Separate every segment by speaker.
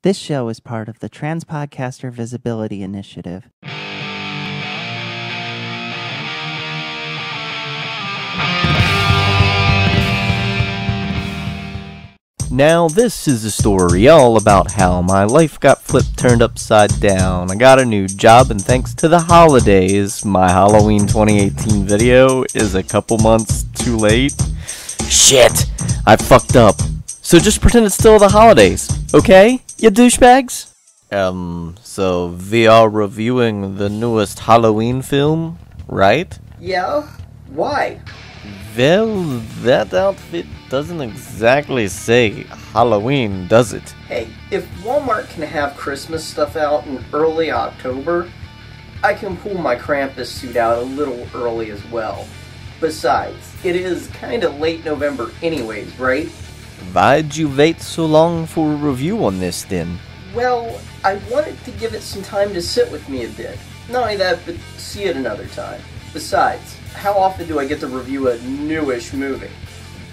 Speaker 1: This show is part of the Trans Podcaster Visibility Initiative.
Speaker 2: Now this is a story all about how my life got turned upside down. I got a new job, and thanks to the holidays, my Halloween 2018 video is a couple months too late. Shit! I fucked up. So just pretend it's still the holidays, okay, you douchebags? So we are reviewing the newest Halloween film, right?
Speaker 3: Yeah? Why?
Speaker 2: Well, that outfit doesn't exactly say Halloween, does it?
Speaker 3: Hey, if Walmart can have Christmas stuff out in early October, I can pull my Krampus suit out a little early as well. Besides, it is kinda late November anyways, right?
Speaker 2: Why'd you wait so long for a review on this then?
Speaker 3: Well, I wanted to give it some time to sit with me a bit. Not only that, but see it another time. Besides, how often do I get to review a newish movie?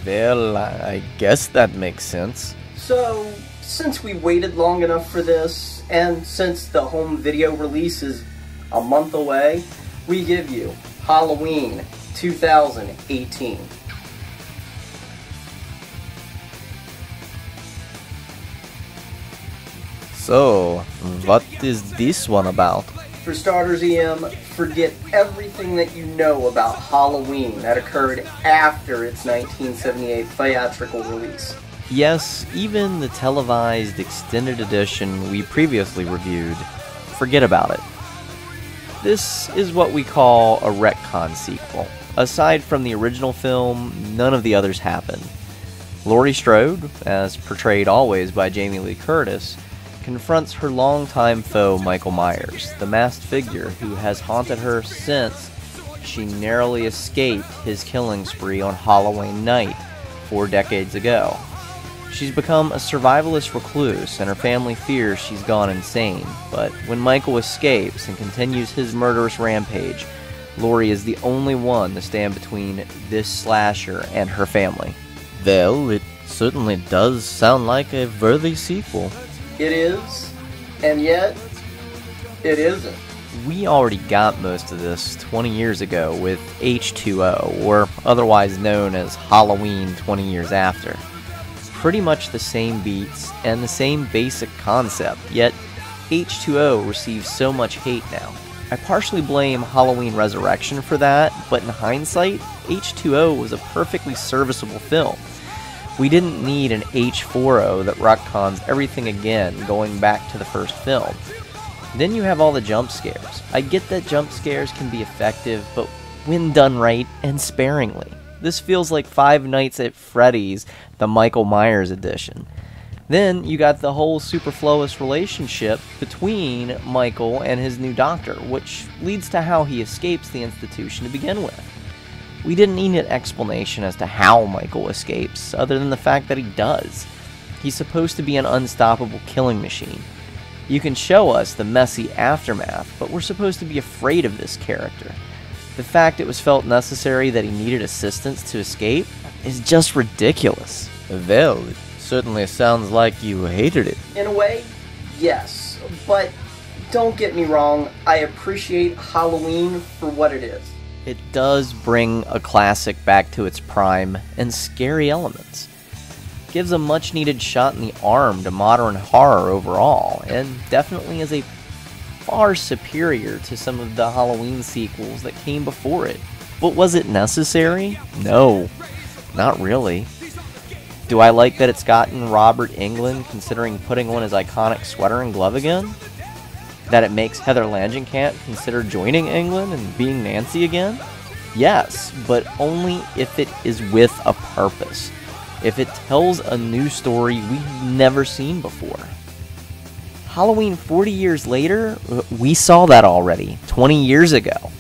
Speaker 2: Well, I guess that makes sense.
Speaker 3: So, since we waited long enough for this, and since the home video release is a month away, we give you Halloween 2018.
Speaker 2: So, what is this one about?
Speaker 3: For starters, EM, forget everything that you know about Halloween that occurred after its 1978 theatrical release.
Speaker 2: Yes, even the televised extended edition we previously reviewed, forget about it. This is what we call a retcon sequel. Aside from the original film, none of the others happen. Laurie Strode, as portrayed always by Jamie Lee Curtis, confronts her longtime foe Michael Myers, the masked figure who has haunted her since she narrowly escaped his killing spree on Halloween night 4 decades ago. She's become a survivalist recluse, and her family fears she's gone insane, but when Michael escapes and continues his murderous rampage, Laurie is the only one to stand between this slasher and her family. Well, it certainly does sound like a worthy sequel.
Speaker 3: It is, and yet, it isn't.
Speaker 2: We already got most of this 20 years ago with H2O, or otherwise known as Halloween 20 years after. Pretty much the same beats and the same basic concept, yet H2O receives so much hate now. I partially blame Halloween Resurrection for that, but in hindsight, H2O was a perfectly serviceable film. We didn't need an H4O that retcons everything again going back to the first film. Then you have all the jump scares. I get that jump scares can be effective, but when done right and sparingly. This feels like Five Nights at Freddy's, the Michael Myers edition. Then you got the whole superfluous relationship between Michael and his new doctor, which leads to how he escapes the institution to begin with. We didn't need an explanation as to how Michael escapes, other than the fact that he does. He's supposed to be an unstoppable killing machine. You can show us the messy aftermath, but we're supposed to be afraid of this character. The fact it was felt necessary that he needed assistance to escape is just ridiculous. Well, it certainly sounds like you hated it.
Speaker 3: In a way, yes, but don't get me wrong, I appreciate Halloween for what it is.
Speaker 2: It does bring a classic back to its prime and scary elements. Gives a much needed shot in the arm to modern horror overall, and definitely is a far superior to some of the Halloween sequels that came before it. But was it necessary? No, not really. Do I like that it's gotten Robert Englund considering putting on his iconic sweater and glove again? That it makes Heather Langenkamp consider joining England and being Nancy again? Yes, but only if it is with a purpose. If it tells a new story we've never seen before. Halloween 40 years later? We saw that already, 20 years ago.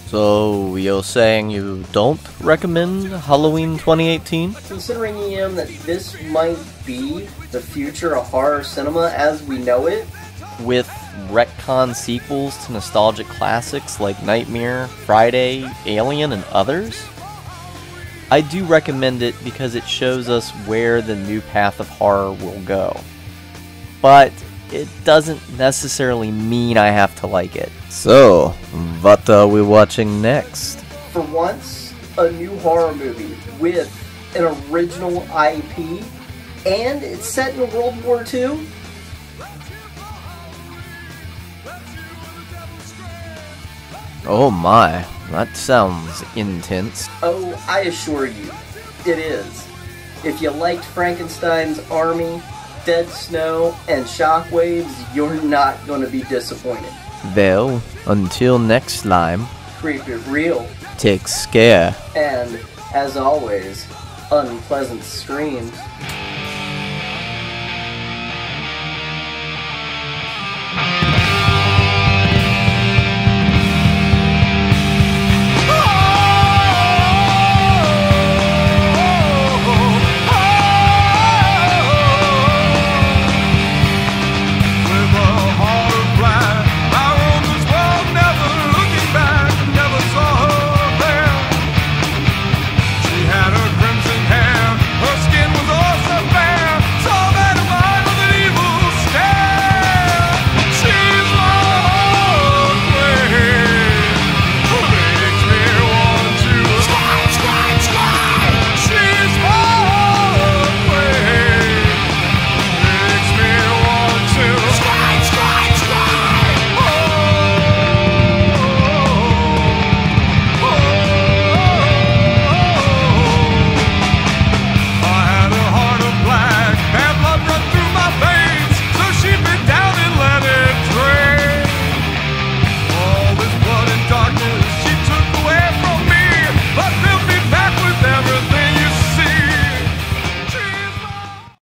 Speaker 2: So, you're saying you don't recommend Halloween 2018?
Speaker 3: Considering, EM, that this might be the future of horror cinema as we know it,
Speaker 2: with retcon sequels to nostalgic classics like Nightmare, Friday, Alien, and others? I do recommend it because it shows us where the new path of horror will go. But it doesn't necessarily mean I have to like it. So, what are we watching next?
Speaker 3: For once, a new horror movie with an original IP, and it's set in World War II.
Speaker 2: Oh my, that sounds intense.
Speaker 3: Oh, I assure you, it is. If you liked Frankenstein's Army, Dead Snow, and Shockwaves, you're not going to be disappointed.
Speaker 2: Well, until next time,
Speaker 3: Creep it real.
Speaker 2: take care.
Speaker 3: And, as always, unpleasant screams.